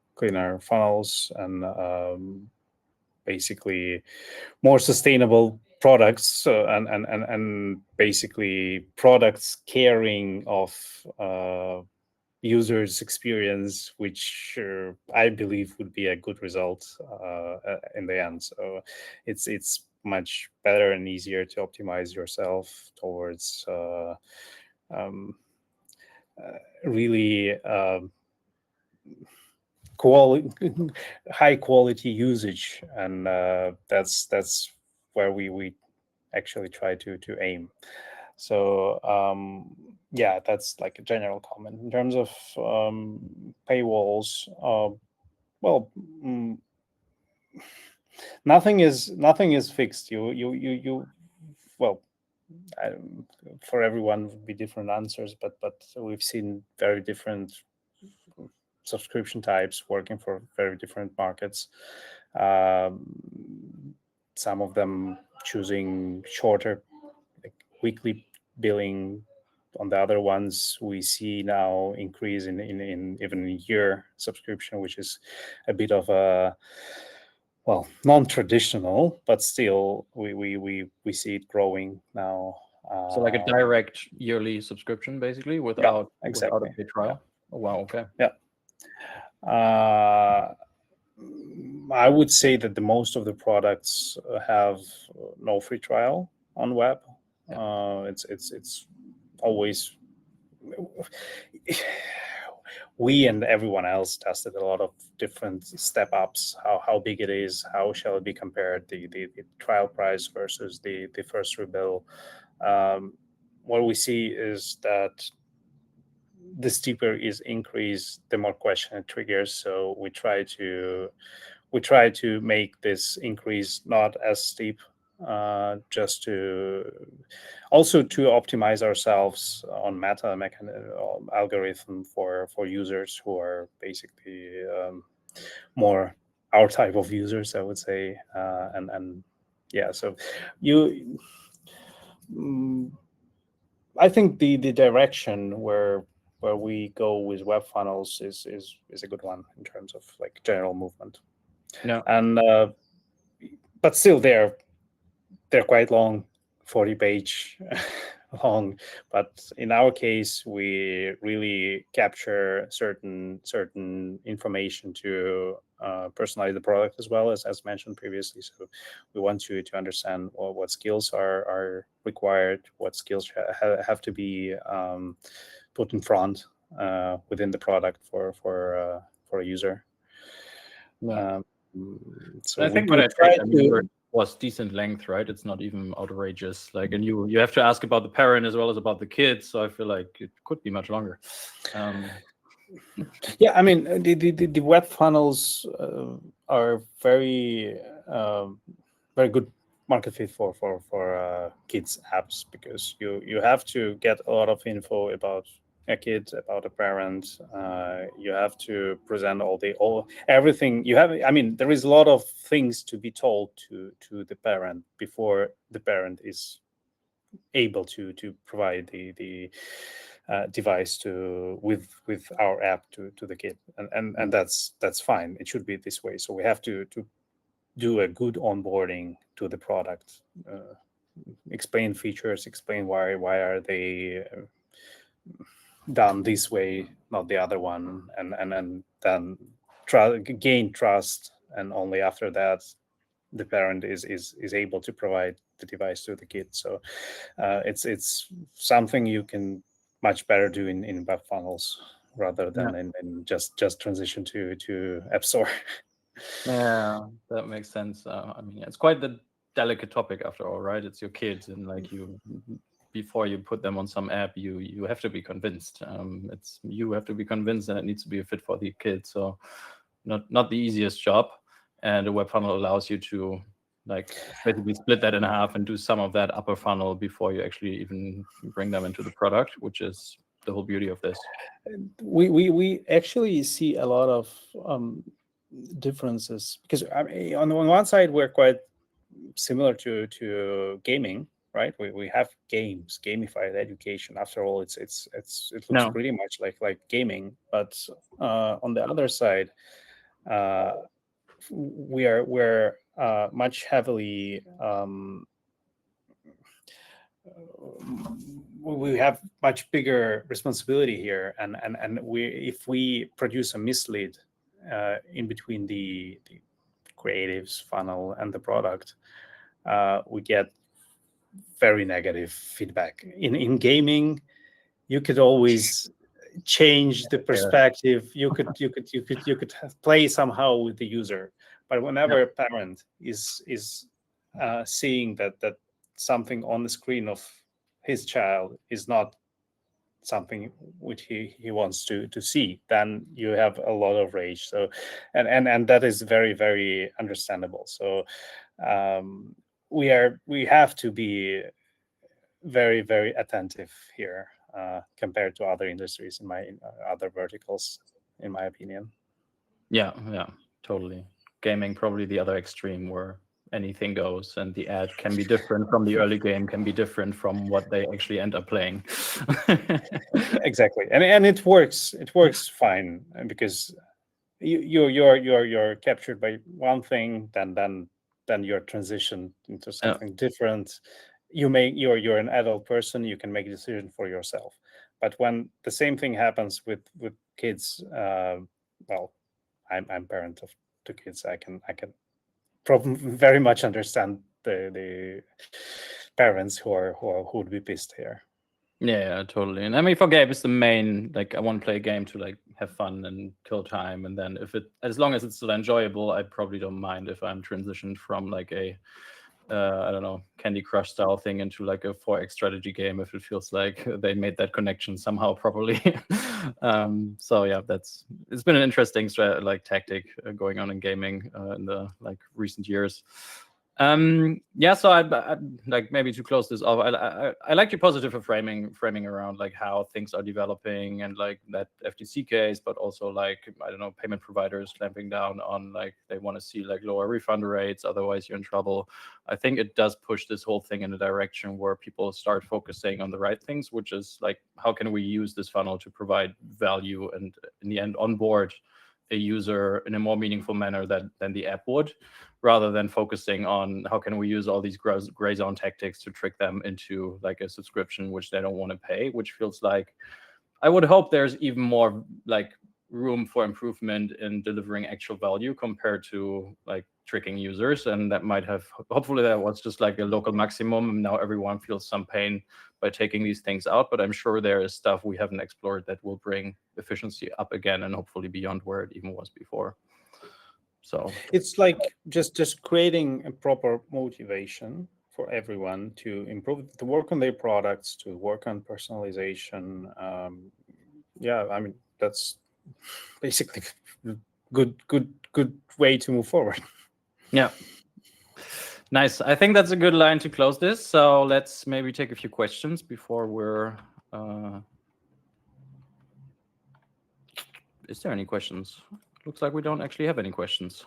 funnels and basically more sustainable products, and basically products caring of users' experience, which I believe would be a good result in the end. So it's much better and easier to optimize yourself towards really high quality usage, and that's where we actually try to aim. So yeah, that's like a general comment in terms of paywalls. Well, nothing is fixed. You well, for everyone would be different answers, but we've seen very different subscription types working for very different markets. Some of them choosing shorter, like weekly billing. On the other ones, we see now increase in even year subscription, which is a bit of a non-traditional, but still we see it growing now. So like a direct yearly subscription, basically, without a paid trial. Oh, wow. Okay. Yeah. I would say that the most of the products have no free trial on web. It's always we and everyone else tested a lot of different step ups, how big it is, how shall it be compared, the trial price versus the first rebill. What we see is that the steeper is increase, the more question it triggers. So we try to make this increase not as steep just to also to optimize ourselves on meta algorithm for users who are basically more our type of users, I would say, and yeah. So I think the direction where we go with web funnels is a good one in terms of like general movement. Yeah. And but still they're quite long, 40-page long. But in our case, we really capture certain information to personalize the product as well, as mentioned previously. So we want you to understand what skills are required, what skills have to be put in front within the product for a user. Yeah. So I think what I tried was decent length, right? It's not even outrageous. Like, and you have to ask about the parent as well as about the kids. So I feel like it could be much longer. Yeah, I mean, the web funnels are very very good market fit for kids apps, because you have to get a lot of info about a kid, about a parent. You have to present everything you have. I mean, there is a lot of things to be told to the parent before the parent is able to provide the device with our app to the kid, and that's fine. It should be this way. So we have to do a good onboarding to the product, explain features, explain why are they done this way, not the other one, and then gain trust, and only after that the parent is able to provide the device to the kid. So it's something you can much better do in web funnels rather than in just transition to App Store. Yeah, that makes sense. I mean, it's quite the delicate topic after all, right? It's your kids, and like before you put them on some app, you have to be convinced. You have to be convinced, and it needs to be a fit for the kids. So not the easiest job. And a web funnel allows you to like basically split that in half and do some of that upper funnel before you actually even bring them into the product, which is the whole beauty of this. We actually see a lot of differences, because I mean, on one side we're quite similar to gaming, right? We have games, gamified education. After all, it looks pretty much like gaming. But on the other side, we're much heavily we have much bigger responsibility here, and if we produce a mislead in between the creatives funnel and the product, we get very negative feedback. In gaming, you could always change the perspective. You could play somehow with the user, but whenever a parent is seeing that something on the screen of his child is not something which he wants to see, then you have a lot of rage. So and that is very, very understandable. So we have to be very, very attentive here compared to other industries in other verticals, in my opinion. Yeah, totally. Gaming probably the other extreme, where anything goes, and the ad can be different from the early game, can be different from what they actually end up playing. Exactly, and it works fine, because you're captured by one thing, then you're transitioned into something different. You're an adult person, you can make a decision for yourself. But when the same thing happens with kids, well, I'm parent of two kids, I can very much understand the parents who would be pissed here. Yeah, totally. And I mean, for game, it's the main, like, I want to play a game to like have fun and kill time, and then as long as it's still enjoyable, I probably don't mind if I'm transitioned from like a I don't know, Candy Crush style thing into like a 4X strategy game, if it feels like they made that connection somehow properly. So yeah, it's been an interesting tactic going on in gaming in the like recent years. Yeah, so I like, maybe to close this off, I like your positive framing around like how things are developing and like that FTC case, but also like, I don't know, payment providers clamping down on like they want to see like lower refund rates, otherwise you're in trouble. I think it does push this whole thing in a direction where people start focusing on the right things, which is like, how can we use this funnel to provide value and in the end onboard a user in a more meaningful manner than the app would, rather than focusing on how can we use all these gray zone tactics to trick them into like a subscription which they don't want to pay, which feels like, I would hope there's even more like room for improvement in delivering actual value compared to like tricking users. And that might have, hopefully that was just like a local maximum, and now everyone feels some pain by taking these things out. But I'm sure there is stuff we haven't explored that will bring efficiency up again and hopefully beyond where it even was before. So it's like just creating a proper motivation for everyone to improve, to work on their products, to work on personalization. Yeah, I mean, that's basically good way to move forward. Yeah. Nice. I think that's a good line to close this. So let's maybe take a few questions before we're... Is there any questions? Looks like we don't actually have any questions.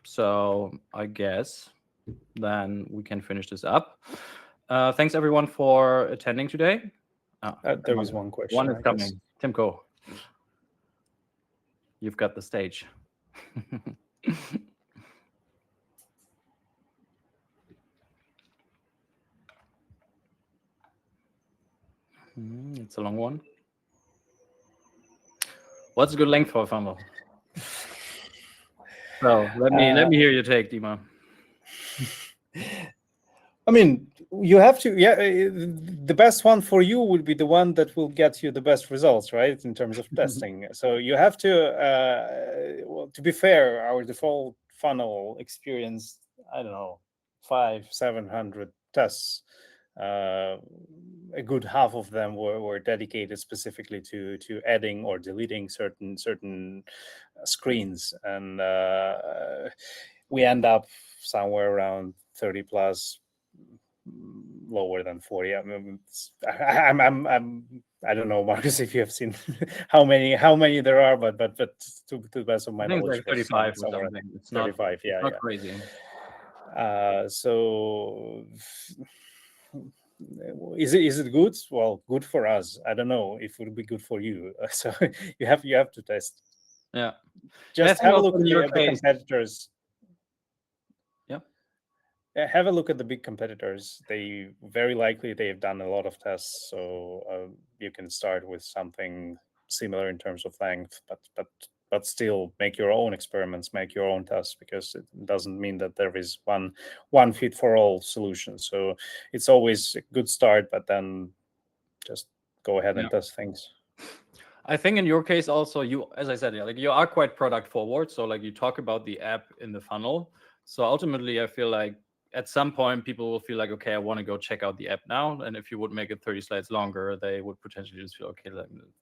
So I guess then we can finish this up. Thanks everyone for attending today. There was one question. One is coming. Timko, you've got the stage. It's a long one. What's a good length for a funnel? So let me hear your take, Dima. I mean, you have to, the best one for you would be the one that will get you the best results, right, in terms of testing. So you have to, well, to be fair, our default funnel experienced, I don't know, 500-700 tests. A good half of them were dedicated specifically to adding or deleting certain screens, and we end up somewhere around 30 plus, lower than 40. I mean, I don't know, Marcus, if you have seen how many there are, but to the best of my knowledge, like 35 or something. It's 35. Not, not crazy. So is it good? Well, good for us. I don't know if it would be good for you. So you have to test. Yeah. Just have a look at the competitors. Yeah. Have a look at the big competitors. They very likely they've done a lot of tests, so you can start with something similar in terms of length, but still make your own experiments, make your own tests, because it doesn't mean that there is one fit for all solution. So it's always a good start, but then just go ahead and test things. I think in your case also, you, as I said, like you are quite product forward. So like you talk about the app in the funnel. So ultimately, I feel like at some point people will feel like, okay, I want to go check out the app now. And if you would make it 30 slides longer, they would potentially just feel, okay,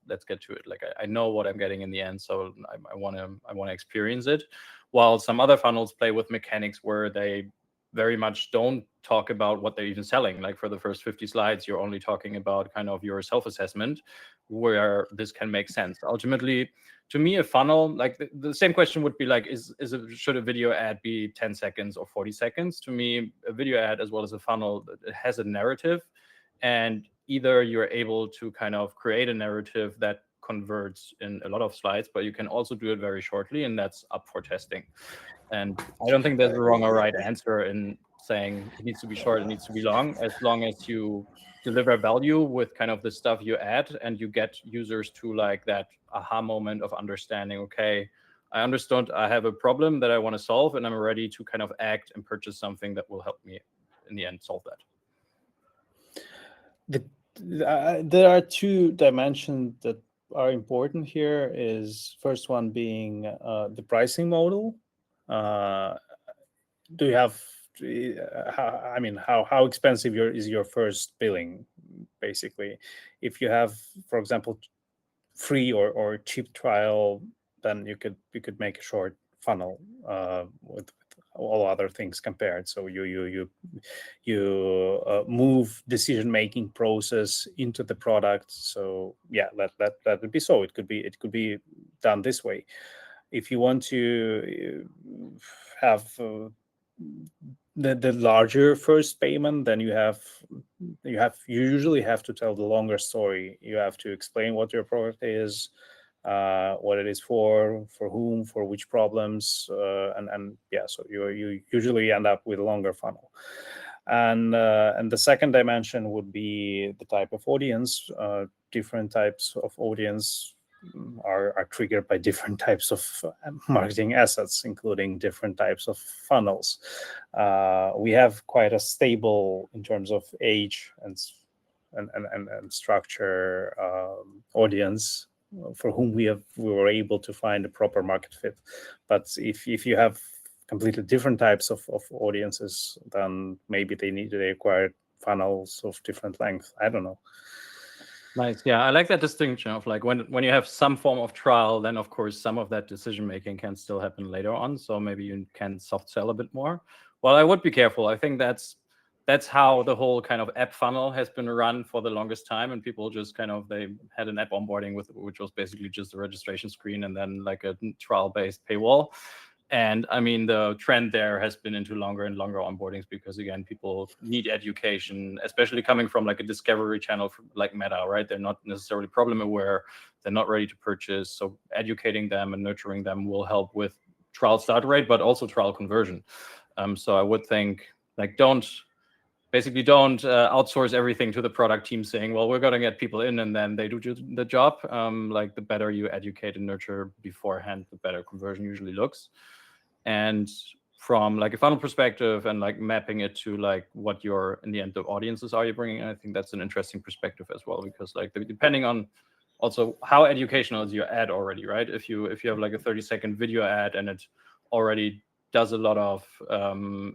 let's get to it. Like I know what I'm getting in the end, so I want to experience it. While some other funnels play with mechanics where they very much don't talk about what they're even selling. Like for the first 50 slides, you're only talking about kind of your self-assessment, where this can make sense. Ultimately, to me, a funnel, like the same question would be like, should a video ad be 10 seconds or 40 seconds? To me, a video ad as well as a funnel, it has a narrative, and either you're able to kind of create a narrative that converts in a lot of slides, but you can also do it very shortly, and that's up for testing. And I don't think there's a wrong or right answer in saying it needs to be short, it needs to be long as you deliver value with kind of the stuff you add, and you get users to like that aha moment of understanding, okay, I understood I have a problem that I want to solve, and I'm ready to kind of act and purchase something that will help me in the end solve that. There are two dimensions that are important here. Is first one being the pricing model. Do you have, how expensive is your first billing? Basically, if you have, for example, free or cheap trial, then you could make a short funnel with all other things compared. So you move decision-making process into the product. So yeah, that would be so. It could be done this way. If you want to have the larger first payment, then you usually have to tell the longer story. You have to explain what your product is, what it is for whom, for which problems, and yeah. So you usually end up with a longer funnel. And the second dimension would be the type of audience. Different types of audience are triggered by different types of marketing assets, including different types of funnels. We have quite a stable, in terms of age and structure, audience for whom we were able to find a proper market fit. But if you have completely different types of audiences, then maybe they require funnels of different length. I don't know. Nice. Yeah, I like that distinction of like when you have some form of trial, then of course some of that decision making can still happen later on. So maybe you can soft sell a bit more. Well, I would be careful. I think that's how the whole kind of app funnel has been run for the longest time, and people just they had an app onboarding which was basically just a registration screen and then like a trial-based paywall. And I mean, the trend there has been into longer and longer onboardings because, again, people need education, especially coming from like a discovery channel like Meta, right? They're not necessarily problem aware. They're not ready to purchase. So educating them and nurturing them will help with trial start rate, but also trial conversion. So I would think like don't outsource everything to the product team saying, well, we're going to get people in and then they do the job. Like the better you educate and nurture beforehand, the better conversion usually looks. And from like a funnel perspective and like mapping it to like what your, in the end, the audiences are you bringing in, I think that's an interesting perspective as well, because like depending on also how educational is your ad already, right? If you have like a 30-second video ad and it already does a lot of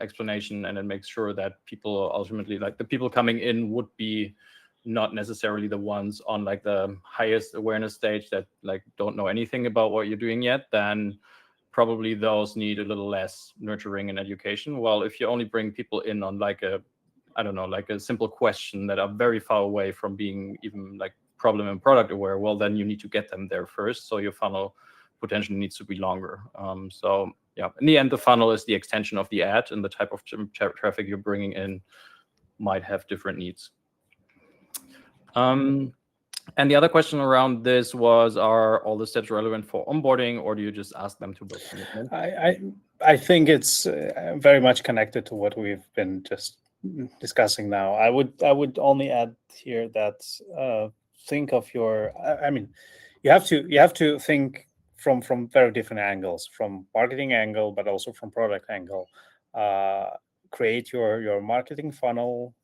explanation and it makes sure that people ultimately, like the people coming in would be not necessarily the ones on like the highest awareness stage that like don't know anything about what you're doing yet, then probably those need a little less nurturing and education. Well, if you only bring people in on like a, I don't know, like a simple question that are very far away from being even like problem and product aware, well, then you need to get them there first. So your funnel potentially needs to be longer. So yeah, in the end, the funnel is the extension of the ad, and the type of traffic you're bringing in might have different needs. And the other question around this was, are all the steps relevant for onboarding, or do you just ask them to build commitment? I think it's very much connected to what we've been just discussing now. I would only add here that think of your. I mean, you have to think from very different angles, from marketing angle, but also from product angle. Create your marketing funnel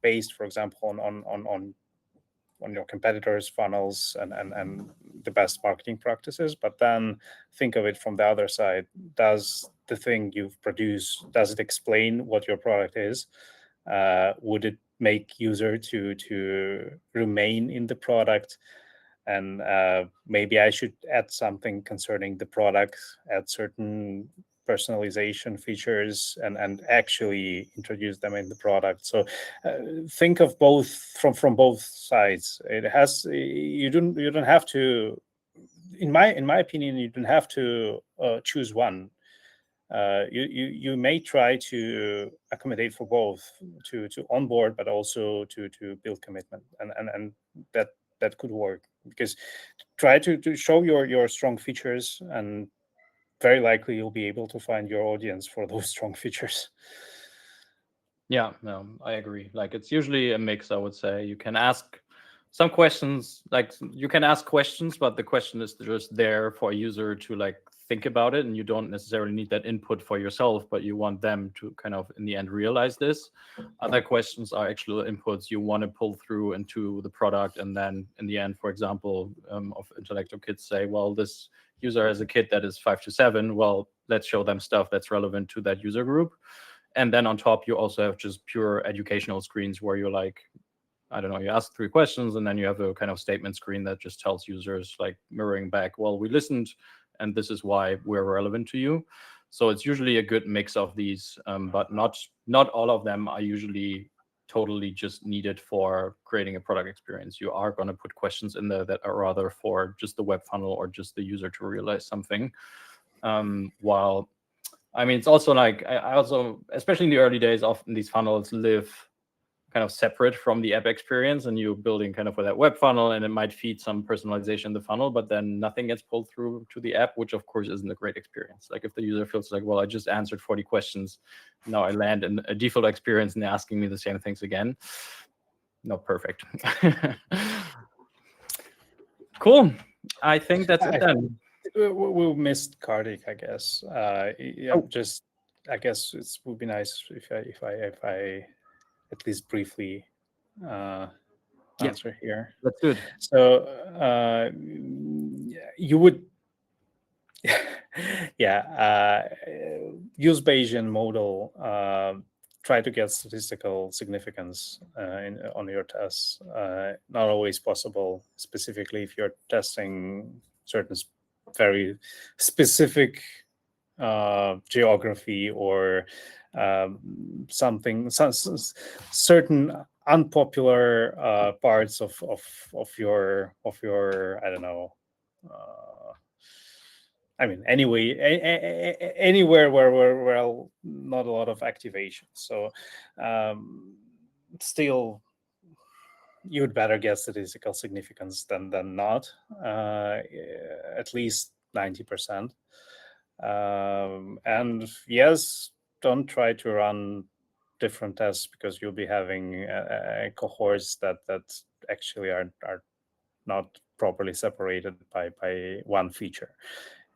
based, for example, on your competitors' funnels and the best marketing practices, but then think of it from the other side. Does the thing you've produced, does it explain what your product is? Would it make user to remain in the product? And maybe I should add something concerning the product, add certain personalization features and actually introduce them in the product. So think of both from both sides. It has, you don't have to, in my opinion, you don't have to choose one. You may try to accommodate for both, to onboard, but also to build commitment, and that could work, because try to show your strong features, and very likely you'll be able to find your audience for those strong features. Yeah, no, I agree. Like it's usually a mix, I would say. You can ask some questions, like you can ask questions, but the question is just there for a user to like think about it, and you don't necessarily need that input for yourself, but you want them to kind of in the end realize this. Other questions are actual inputs you want to pull through into the product, and then in the end, for example, of IntellectoKids say, well, this user has a kid that is 5 to 7. Well, let's show them stuff that's relevant to that user group. And then on top, you also have just pure educational screens where you're like, I don't know, you ask 3 questions and then you have a kind of statement screen that just tells users, like mirroring back, well, we listened and this is why we're relevant to you. So it's usually a good mix of these, but not all of them are usually totally just needed for creating a product experience. You are going to put questions in there that are rather for just the web funnel or just the user to realize something. While, I mean, it's also like, I also, especially in the early days, often these funnels live kind of separate from the app experience, and you're building kind of for that web funnel, and it might feed some personalization in the funnel, but then nothing gets pulled through to the app, which of course isn't a great experience. Like if the user feels like, well, I just answered 40 questions, now I land in a default experience and they're asking me the same things again. Not perfect. Cool. I think that's it then. We missed Kartik, I guess. Just I guess it would be nice if I at least briefly answer here. That's good. So you would, use Bayesian model, try to get statistical significance on your tests. Not always possible, specifically if you're testing certain very specific geography or certain unpopular parts of your I don't know. I mean, anyway, anywhere where not a lot of activation. So still, you'd better get statistical significance than not. At least 90%. And yes, don't try to run different tests because you'll be having cohorts that actually are not properly separated by one feature.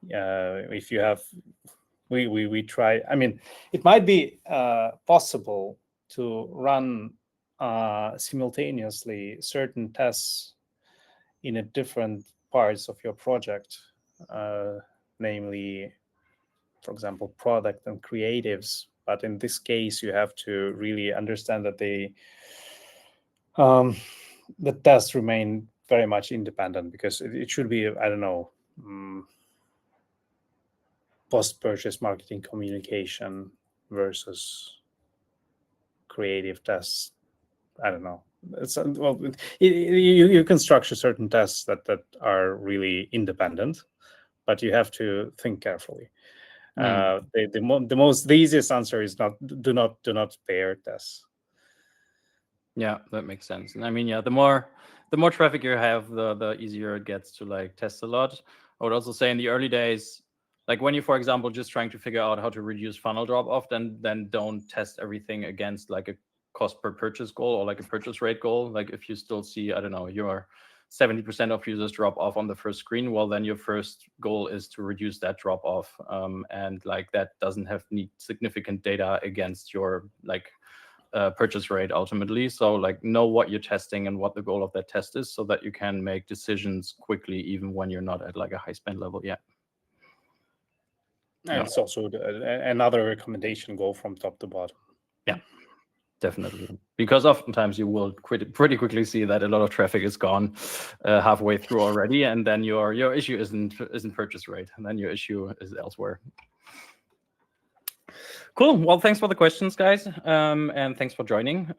If you have, we try. I mean, it might be possible to run simultaneously certain tests in a different parts of your project, namely, for example, product and creatives. But in this case, you have to really understand that the tests remain very much independent, because it should be, I don't know, post-purchase marketing communication versus creative tests. I don't know. You can structure certain tests that are really independent, but you have to think carefully. The easiest answer is do not pair tests. Yeah, that makes sense. And I mean, the more traffic you have, the easier it gets to like test a lot. I would also say in the early days, like when you're, for example, just trying to figure out how to reduce funnel drop off, then don't test everything against like a cost per purchase goal or like a purchase rate goal. Like if you still see, I don't know, your 70% of users drop off on the first screen, well, then your first goal is to reduce that drop off. And like that doesn't need significant data against your like purchase rate ultimately. So like know what you're testing and what the goal of that test is, so that you can make decisions quickly, even when you're not at like a high spend level yet. And it's also another recommendation: go from top to bottom. Yeah, definitely, because oftentimes you will pretty quickly see that a lot of traffic is gone halfway through already, and then your issue isn't purchase rate, and then your issue is elsewhere. Cool. Well, thanks for the questions, guys, and thanks for joining.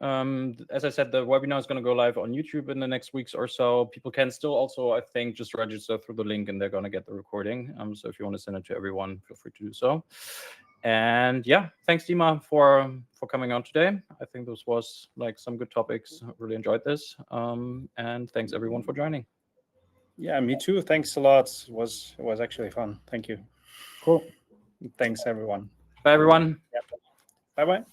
As I said, the webinar is going to go live on YouTube in the next weeks or so. People can still also, I think, just register through the link, and they're going to get the recording. So if you want to send it to everyone, feel free to do so. And yeah, thanks, Dima, for coming on today. I think this was like some good topics. Really enjoyed this. And thanks everyone for joining. Yeah, me too. Thanks a lot. It was actually fun. Thank you. Cool. Thanks, everyone. Bye, everyone. Yep. Bye-bye.